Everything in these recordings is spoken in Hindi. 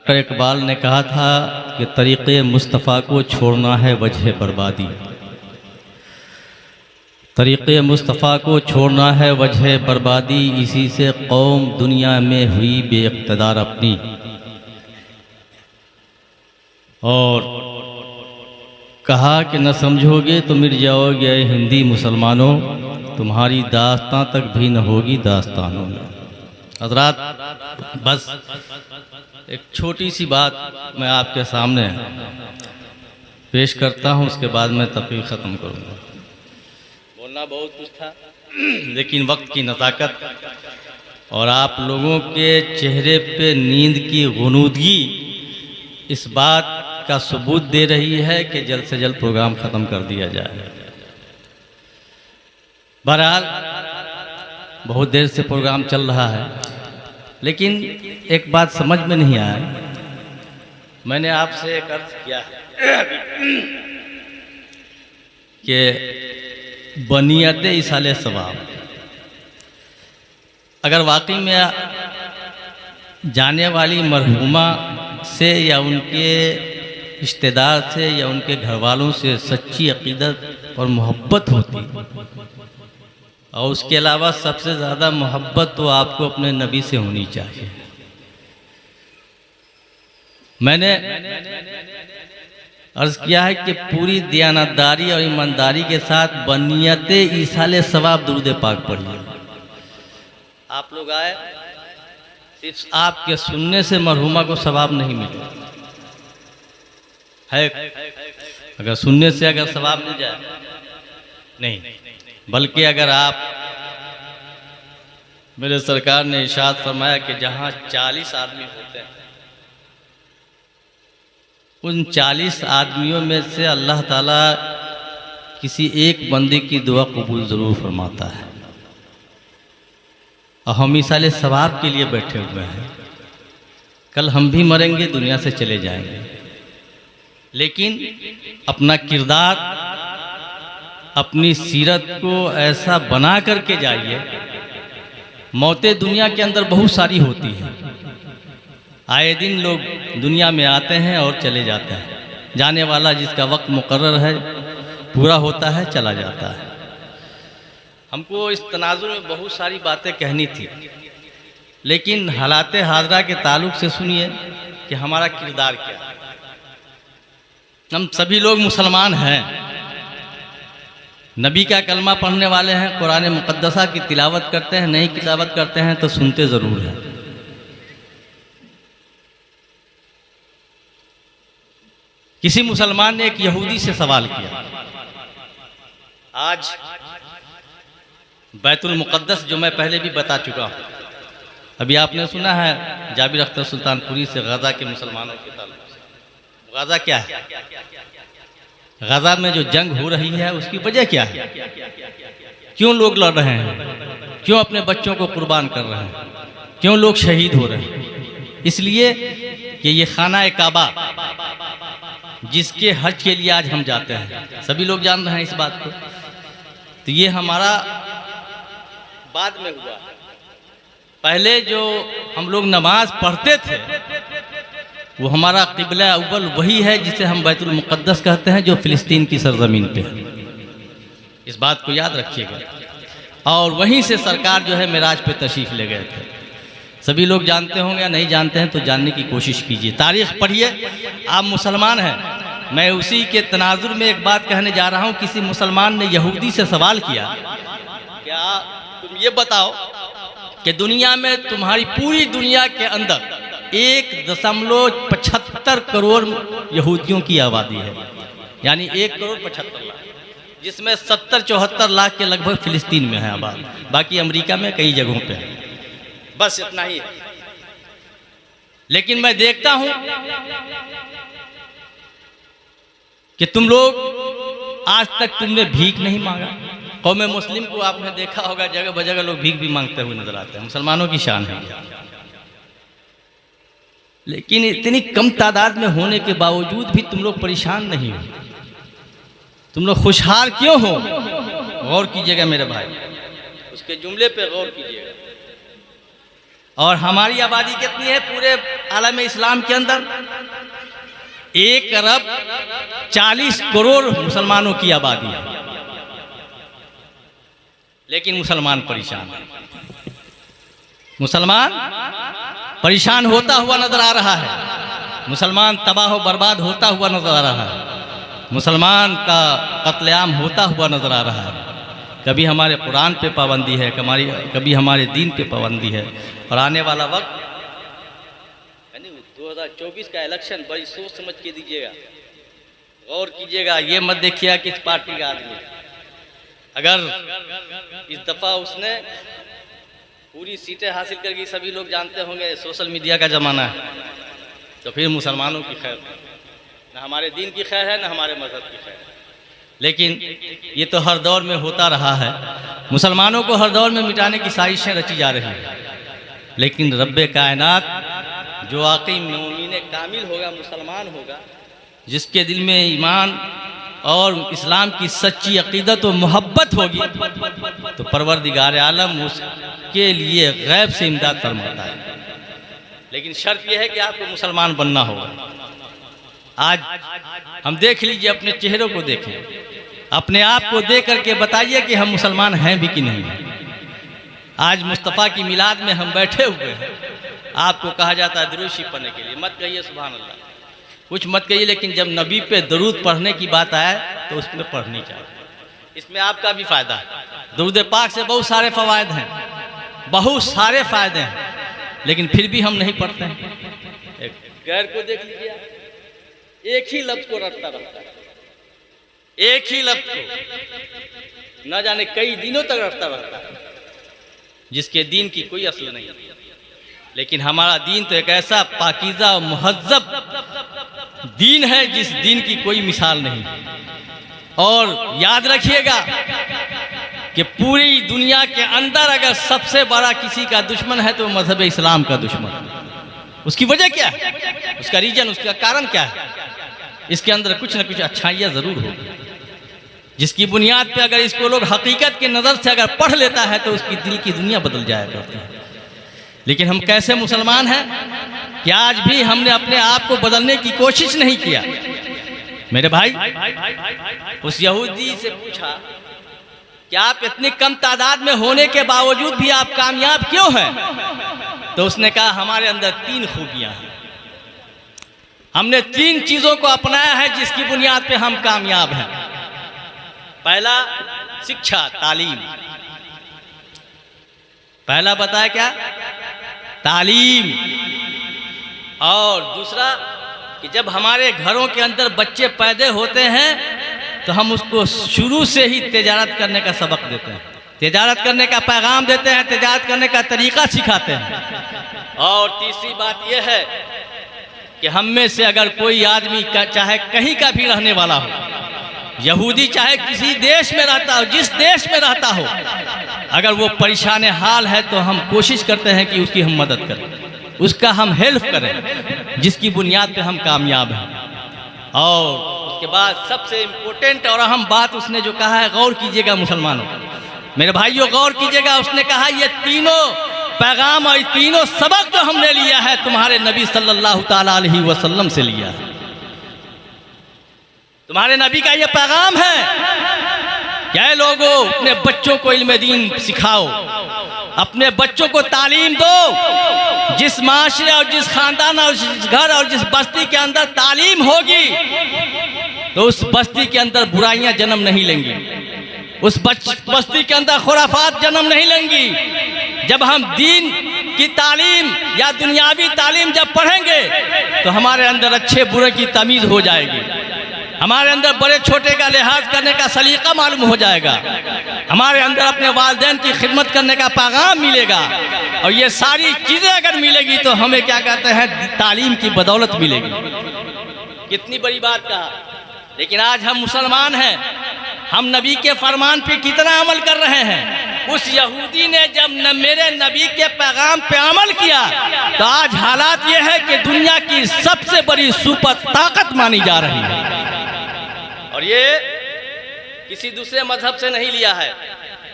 डॉक्टर इकबाल ने कहा था कि तरीक़े मुस्तफ़ा को छोड़ना है वजह बर्बादी। तरीक़े मुस्तफ़ा को छोड़ना है वजह बर्बादी, इसी से कौम दुनिया में हुई बेइक़्तिदार अपनी। और कहा कि न समझोगे तो मिट जाओगे हिंदी मुसलमानों, तुम्हारी दास्तां तक भी न होगी दास्तानों में। हज़रात, बस एक छोटी सी बात मैं आपके सामने पेश करता हूँ, उसके बाद मैं तकरीर ख़त्म करूँगा। बोलना बहुत कुछ था, लेकिन वक्त की नज़ाकत और आप लोगों के चेहरे पे नींद की गुनूदगी इस बात का सबूत दे रही है कि जल्द से जल्द प्रोग्राम ख़त्म कर दिया जाए। बहरहाल बहुत देर से प्रोग्राम चल रहा है, लेकिन एक बात समझ में नहीं आया। मैंने आपसे एक अर्ज किया है कि बनियत इसाले सवाब, अगर वाकई में जाने वाली मरहूमा से या उनके रिश्तेदार से या उनके घर वालों से सच्ची अकीदत और मोहब्बत होती, और उसके अलावा सबसे ज़्यादा मोहब्बत तो आपको अपने नबी से होनी चाहिए। मैंने अर्ज़ किया है कि पूरी दयानतदारी और ईमानदारी के साथ बनियत ईसाले सवाब दुरूद पाक पढ़िए। आप लोग आए, सिर्फ आपके सुनने से मरहूमा को सवाब नहीं मिले है। अगर सुनने से अगर सवाब मिल जाए नहीं, बल्कि अगर आप, मेरे सरकार ने इरशाद फरमाया कि जहाँ 40 आदमी होते हैं, उन 40 आदमियों में से अल्लाह ताला किसी एक बंदे की दुआ कबूल ज़रूर फरमाता है। और हम इसाले सवाब के लिए बैठे हुए हैं। कल हम भी मरेंगे, दुनिया से चले जाएंगे, लेकिन अपना किरदार, अपनी सीरत को ऐसा बना करके जाइए। मौतें दुनिया के अंदर बहुत सारी होती हैं। आए दिन लोग दुनिया में आते हैं और चले जाते हैं। जाने वाला जिसका वक्त मुकर्रर है, पूरा होता है, चला जाता है। हमको इस तनाजुर में बहुत सारी बातें कहनी थी, लेकिन हालात हाजरा के ताल्लुक से सुनिए कि हमारा किरदार क्या है। हम सभी लोग मुसलमान हैं, नबी का कलमा पढ़ने वाले हैं, कुरान मुक़द्दसा की तिलावत करते हैं। नहीं तिलावत करते हैं तो सुनते ज़रूर हैं। किसी मुसलमान ने एक यहूदी से सवाल किया, आज बैतुल मुक़द्दस, जो मैं पहले भी बता चुका हूँ, अभी आपने सुना है जाबिर अख्तर सुल्तानपुरी से गज़ा के मुसलमानों के ताल्लुक से। गज़ा क्या है? गज़ा में जो जंग हो रही है उसकी वजह क्या है? क्यों लोग लड़ रहे हैं? क्यों अपने बच्चों को कुर्बान कर रहे हैं? क्यों लोग शहीद हो रहे हैं? इसलिए कि ये खाना काबा, जिसके हज के लिए आज हम जाते हैं, सभी लोग जान रहे हैं इस बात को। तो ये हमारा बाद में हुआ। पहले जो हम लोग नमाज पढ़ते थे वो हमारा क़िबला अव्वल वही है जिसे हम बैतुल मुक़द्दस कहते हैं, जो फ़िलिस्तीन की सरज़मीन पे है। इस बात को याद रखिएगा। और वहीं से सरकार जो है मिराज पे तशरीफ़ ले गए थे। सभी लोग जानते होंगे, या नहीं जानते हैं तो जानने की कोशिश कीजिए, तारीख़ पढ़िए। आप मुसलमान हैं। मैं उसी के तनाजुर में एक बात कहने जा रहा हूँ। किसी मुसलमान ने यहूदी से सवाल किया, क्या तुम ये बताओ कि दुनिया में, तुम्हारी पूरी दुनिया के अंदर 1.75 करोड़ यहूदियों की आबादी है, यानी 1 करोड़ 75 लाख, जिसमें 70-74 लाख के लगभग फ़िलिस्तीन में है आबाद, बाकी अमेरिका में कई जगहों पे है। बस इतना ही है। लेकिन मैं देखता हूं कि तुम लोग आज तक तुमने भीख नहीं मांगा। कौम मुस्लिम को आपने देखा होगा, जगह बजगह लोग भीख भी मांगते हुए नजर आते हैं। मुसलमानों की शान है। लेकिन इतनी कम तादाद में होने के बावजूद भी तुम लोग परेशान नहीं हो। तुम लोग खुशहाल क्यों हो? गौर कीजिएगा मेरे भाई, उसके जुमले पे गौर कीजिएगा। और हमारी आबादी कितनी है पूरे आलम इस्लाम के अंदर? 1 अरब 40 करोड़ मुसलमानों की आबादी है, लेकिन मुसलमान परेशान है। मुसलमान परेशान होता हुआ नजर आ रहा है, मुसलमान तबाह व बर्बाद होता हुआ नजर आ रहा है, मुसलमान का कत्लेआम होता हुआ नजर आ रहा है। कभी हमारे कुरान पे पाबंदी है, कभी हमारे दीन पे पाबंदी है। और आने वाला वक्त 2024 का इलेक्शन बड़ी सोच समझ के दीजिएगा, गौर कीजिएगा। ये मत देखिएगा किस पार्टी का आदमी। अगर इस दफा उसने पूरी सीटें हासिल कर गई, सभी लोग जानते होंगे सोशल मीडिया का ज़माना है, तो फिर मुसलमानों की खैर न हमारे दीन की खैर है, न हमारे मजहब की खैर है। लेकिन ये तो हर दौर में होता रहा है। मुसलमानों को हर दौर में मिटाने की साजिशें रची जा रही हैं, लेकिन रब्बे कायनात जो वाकई मोमिन कामिल होगा, मुसलमान होगा, जिसके दिल में ईमान और इस्लाम की सच्ची अकीदत और मोहब्बत होगी, तो परवरदिगार आलम उसके लिए गैब से इमदाद फरमाता है। लेकिन शर्त यह है कि आपको मुसलमान बनना होगा। आज हम देख लीजिए, अपने चेहरों को देखें, अपने आप को देख करके बताइए कि हम मुसलमान हैं भी कि नहीं हैं। आज मुस्तफ़ा की मिलाद में हम बैठे हुए हैं, आपको कहा जाता है दुरूद शरीफ पढ़ने के लिए। मत कहिए सुभान अल्लाह, कुछ मत कहिए, लेकिन जब नबी पे दरूद पढ़ने की बात आए तो उसमें पढ़नी चाहिए। इसमें आपका भी फ़ायदा है। दुरूद पाक से बहुत सारे फ़वायद हैं, बहुत सारे फ़ायदे हैं, लेकिन फिर भी हम नहीं पढ़ते हैं। एक गैर को देख लीजिए, एक ही लफ्ज़ को रटता रहता है, एक ही लफ्ज़ को न जाने कई दिनों तक रटता रहता है, जिसके दीन की कोई असल नहीं। लेकिन हमारा दीन तो एक ऐसा पाकीज़ा और मुहज़्ज़ब दीन है जिस दीन की कोई मिसाल नहीं। और याद रखिएगा कि पूरी दुनिया के अंदर अगर सबसे बड़ा किसी का दुश्मन है तो मजहब इस्लाम का दुश्मन है। उसकी वजह क्या है, उसका रीजन, उसका कारण क्या है? इसके अंदर कुछ न कुछ अच्छाइयाँ ज़रूर होगी, जिसकी बुनियाद पे अगर इसको लोग हकीकत के नज़र से अगर पढ़ लेता है तो उसकी दिल की दुनिया बदल जाया करती है। लेकिन हम कैसे मुसलमान हैं कि आज भी हमने अपने आप को बदलने की कोशिश नहीं किया। मेरे भाई, उस यहूदी से पूछा कि आप इतनी कम तादाद में होने के बावजूद भी आप कामयाब क्यों हैं? तो उसने कहा हमारे अंदर 3 खूबियां हैं, हमने 3 चीज़ों को अपनाया है जिसकी बुनियाद पे हम कामयाब हैं। पहला शिक्षा, तालीम। पहला बताया क्या? तालीम। और दूसरा कि जब हमारे घरों के अंदर बच्चे पैदा होते हैं तो हम उसको शुरू से ही तिजारत करने का सबक देते हैं, तिजारत करने का पैगाम देते हैं, तिजारत करने का तरीका सिखाते हैं। और तीसरी बात यह है कि हम में से अगर कोई आदमी चाहे कहीं का भी रहने वाला हो, यहूदी चाहे किसी देश में रहता हो, जिस देश में रहता हो, अगर वो परेशान हाल है तो हम कोशिश करते हैं कि उसकी हम मदद करें, उसका हम हेल्प करें, जिसकी बुनियाद पे हम कामयाब हैं। और उसके बाद सबसे इम्पोर्टेंट और अहम बात उसने जो कहा है, गौर कीजिएगा मुसलमानों, मेरे भाइयों गौर कीजिएगा, उसने कहा ये तीनों पैगाम और तीनों सबक जो हमने लिया है तुम्हारे नबी सल्लल्लाहु ताला अलैहि वसल्लम से लिया है। तुम्हारे नबी का ये पैगाम है, क्या लोगों अपने बच्चों को इल्म दीन सिखाओ, अपने बच्चों को तालीम दो। जिस माशरे और जिस खानदान और जिस घर और जिस बस्ती के अंदर तालीम होगी तो उस बस्ती के अंदर बुराइयां जन्म नहीं लेंगी, उस बस्ती के अंदर खुराफात जन्म नहीं लेंगी। जब हम दीन की तालीम या दुनियावी तालीम जब पढ़ेंगे तो हमारे अंदर अच्छे बुरे की तमीज़ हो जाएगी, हमारे अंदर बड़े छोटे का लिहाज करने का सलीका मालूम हो जाएगा, हमारे अंदर अपने वालिदैन की खिदमत करने का पैगाम मिलेगा। और ये सारी चीज़ें अगर मिलेगी तो हमें क्या कहते हैं, तालीम की बदौलत मिलेगी। कितनी बड़ी बात कहा। लेकिन आज हम मुसलमान हैं, हम नबी के फरमान पे कितना अमल कर रहे हैं। उस यहूदी ने जब मेरे नबी के पैगाम पे अमल किया तो आज हालात ये है कि दुनिया की सबसे बड़ी सुपर ताकत मानी जा रही है। और ये किसी दूसरे मजहब से नहीं लिया है,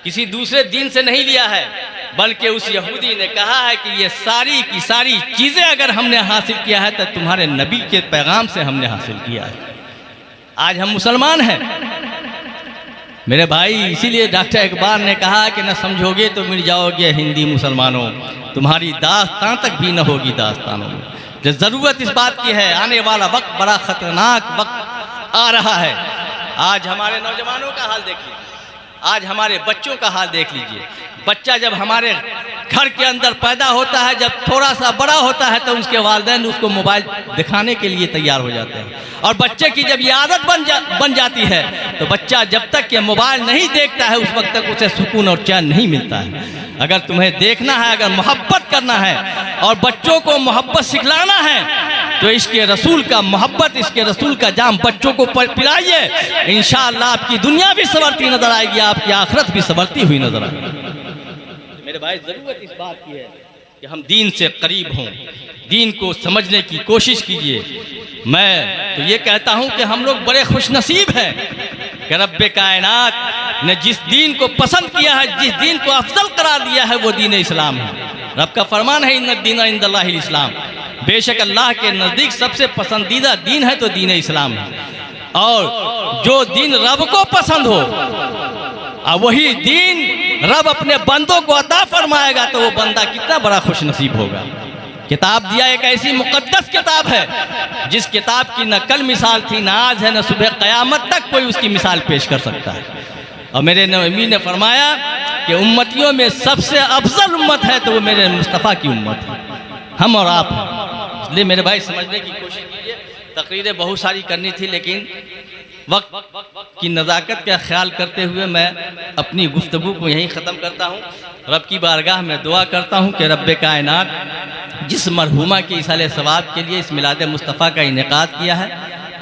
किसी दूसरे दीन से नहीं लिया है, बल्कि उस यहूदी ने कहा है कि ये सारी की सारी चीज़ें अगर हमने हासिल किया है तो तुम्हारे नबी के पैगाम से हमने हासिल किया है। आज हम मुसलमान हैं मेरे भाई, इसीलिए डॉक्टर इकबाल ने कहा कि न समझोगे तो मिट जाओगे हिंदी मुसलमानों, तुम्हारी दास्तां तक भी न होगी दास्तानों में। जो ज़रूरत इस बात की है, आने वाला वक्त बड़ा ख़तरनाक वक्त आ रहा है। आज हमारे नौजवानों का हाल देख लीजिए, आज हमारे बच्चों का हाल देख लीजिए। बच्चा जब हमारे घर के अंदर पैदा होता है, जब थोड़ा सा बड़ा होता है तो उसके वालिदैन उसको मोबाइल दिखाने के लिए तैयार हो जाते हैं, और बच्चे की जब ये आदत बन जाती है तो बच्चा जब तक ये मोबाइल नहीं देखता है उस वक्त तक उसे सुकून और चैन नहीं मिलता है। अगर तुम्हें देखना है, अगर मोहब्बत करना है और बच्चों को मोहब्बत सिखलाना है तो इसके रसूल का मोहब्बत, इसके रसूल का जाम बच्चों को पिलाइए। इंशाअल्लाह आपकी दुनिया भी संवरती नजर आएगी, आपकी आखिरत भी संवरती हुई नजर आएगी। मेरे भाई, ज़रूरत इस बात की है कि हम दीन से करीब हों, दीन को समझने की कोशिश कीजिए। मैं तो ये कहता हूँ कि हम लोग बड़े खुशनसीब हैं कि रब्बे कायनात ने जिस दीन को पसंद किया है, जिस दीन को अफजल करार दिया है, वो दीन इस्लाम है। रब का फरमान है इन्ना दीन इंदल्लाहिल इस्लाम, बेशक अल्लाह के नज़दीक सबसे पसंदीदा दीन है तो दीन इस्लाम है। और जो दीन रब को पसंद हो वही दीन रब अपने बंदों को अता फरमाएगा तो वो बंदा कितना बड़ा खुशनसीब होगा। किताब दिया एक ऐसी मुक़द्दस किताब है जिस किताब की न कल मिसाल थी, न आज है, न सुबह क़यामत तक कोई उसकी मिसाल पेश कर सकता है। और मेरे नबी ने फरमाया कि उम्मतियों में सबसे अफजल उम्मत है तो वो मेरे मुस्तफ़ा की उम्मत है, हम और आप हैं। इसलिए मेरे भाई समझने की कोशिश कीजिए। तकरीरें बहुत सारी करनी थी लेकिन वक्त की नज़ाकत का ख्याल करते हुए मैं अपनी गुफ्तगू को यहीं ख़त्म करता हूँ। रब की बारगाह में दुआ करता हूँ कि रब्बे कायनात जिस मरहूमा के इसाले सवाब के लिए इस मिलाद मुस्तफ़ा का इनेकाद किया है,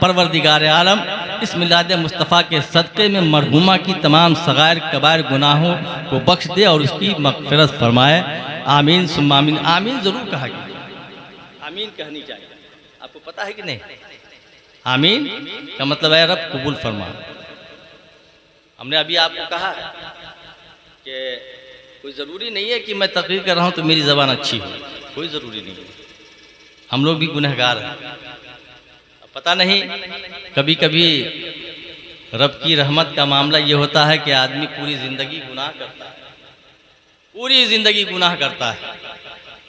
परवरदिगार आलम इस मिलाद मुस्तफ़ा के सदक़े में मरहूमा की तमाम सगायर कबायर गुनाहों को बख्श दे और उसकी मग़फ़िरत फरमाए। आमीन सुम्मा आमीन। आमीन ज़रूर कहा गया, आमीन कहनी चाहिए। आपको पता है कि नहीं? आमीन का मतलब है रब कबूल फरमा। हमने अभी आपको कहा है कि कोई ज़रूरी नहीं है कि मैं तकरीर कर रहा हूँ तो मेरी ज़बान अच्छी हो, कोई ज़रूरी नहीं है। हम लोग भी गुनहगार हैं। पता नहीं कभी कभी रब की रहमत का मामला ये होता है कि आदमी पूरी ज़िंदगी गुनाह करता है, पूरी ज़िंदगी गुनाह करता है,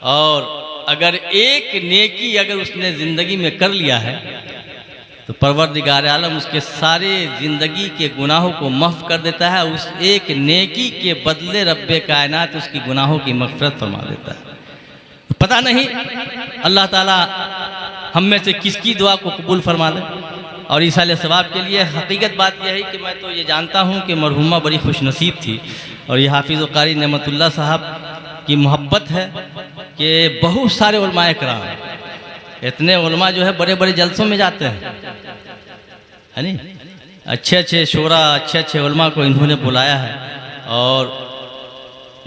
और अगर एक नेकी अगर उसने ज़िंदगी में कर लिया है तो परवरदिगार आलम उसके सारे ज़िंदगी के गुनाहों को माफ़ कर देता है। उस एक नेकी के बदले रब्बे कायनात उसकी गुनाहों की मग़फ़िरत फरमा देता है। पता नहीं अल्लाह ताला हम में से किसकी दुआ को कबूल फरमा दे। और इस साले सवाब के लिए हकीकत बात यह है कि मैं तो ये जानता हूँ कि मरहूमा बड़ी खुशनसीब थी, और ये हाफिज़ कारी नेमतुल्लाह साहब की मोहब्बत है कि बहुत सारे उलमाए कराम, इतने उलमा जो है बड़े बड़े जलसों में जाते हैं, है नहीं, अच्छे अच्छे शोरा, अच्छे अच्छे उलमा को इन्होंने बुलाया है। और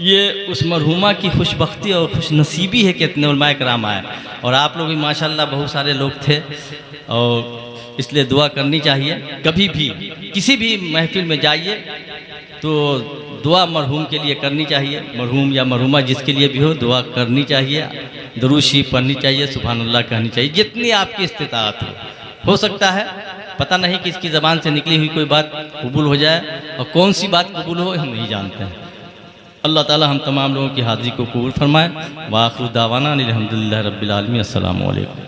ये उस मरहूमा की खुशबख्ती और खुशनसीबी है कि इतने उलमाए कराम आए। और आप लोग भी माशाल्लाह बहुत सारे लोग थे, और इसलिए दुआ करनी चाहिए। कभी भी किसी भी महफिल में जाइए तो दुआ मरहूम के लिए करनी चाहिए, मरहूम या मरहूमा जिसके लिए भी हो दुआ करनी चाहिए, दुरूद शरीफ पढ़नी चाहिए, सुभान अल्लाह कहनी चाहिए, जितनी आपकी इस्तिताअत हो सकता है पता नहीं किसकी ज़बान से निकली हुई कोई बात कबूल हो जाए, और कौन सी बात कबूल हो हम नहीं जानते हैं। अल्लाह ताला हम तमाम लोगों की हाज़िरी को कबूल फरमाए। व आखिर दावाना अनिल हम्दुलिल्लाहि रब्बिल आलमीन। अस्सलामु अलैकुम।